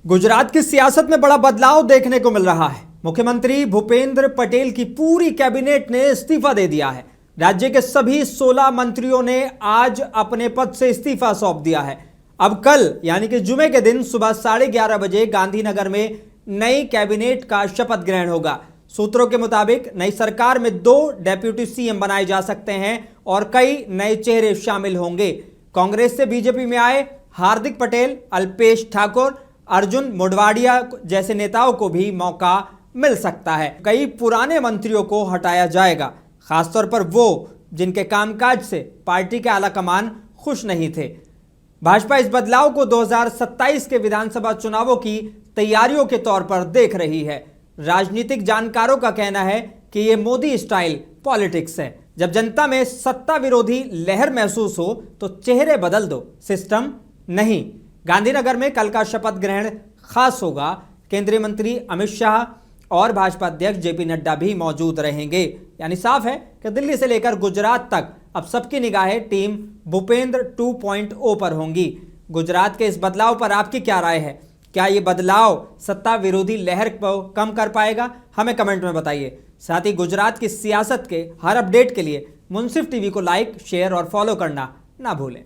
गुजरात की सियासत में बड़ा बदलाव देखने को मिल रहा है। मुख्यमंत्री भूपेंद्र पटेल की पूरी कैबिनेट ने इस्तीफा दे दिया है। राज्य के सभी 16 मंत्रियों ने आज अपने पद से इस्तीफा सौंप दिया है। अब कल यानी कि जुमे के दिन सुबह 11:30 बजे गांधीनगर में नई कैबिनेट का शपथ ग्रहण होगा। सूत्रों के मुताबिक नई सरकार में 2 डेप्यूटी सीएम बनाए जा सकते हैं और कई नए चेहरे शामिल होंगे। कांग्रेस से बीजेपी में आए हार्दिक पटेल, अल्पेश ठाकुर, अर्जुन मोढवाडिया जैसे नेताओं को भी मौका मिल सकता है। कई पुराने मंत्रियों को हटाया जाएगा, खासतौर पर वो जिनके कामकाज से पार्टी के आलाकमान खुश नहीं थे। भाजपा इस बदलाव को 2027 के विधानसभा चुनावों की तैयारियों के तौर पर देख रही है। राजनीतिक जानकारों का कहना है कि यह मोदी स्टाइल पॉलिटिक्स है। जब जनता में सत्ता विरोधी लहर महसूस हो तो चेहरे बदल दो, सिस्टम नहीं। गांधीनगर में कल का शपथ ग्रहण खास होगा। केंद्रीय मंत्री अमित शाह और भाजपा अध्यक्ष जेपी नड्डा भी मौजूद रहेंगे। यानी साफ है कि दिल्ली से लेकर गुजरात तक अब सबकी निगाहें टीम भूपेंद्र 2.0 पर होंगी। गुजरात के इस बदलाव पर आपकी क्या राय है? क्या ये बदलाव सत्ता विरोधी लहर को कम कर पाएगा? हमें कमेंट में बताइए। साथ ही गुजरात की सियासत के हर अपडेट के लिए मुंसिफ टीवी को लाइक, शेयर और फॉलो करना ना भूलें।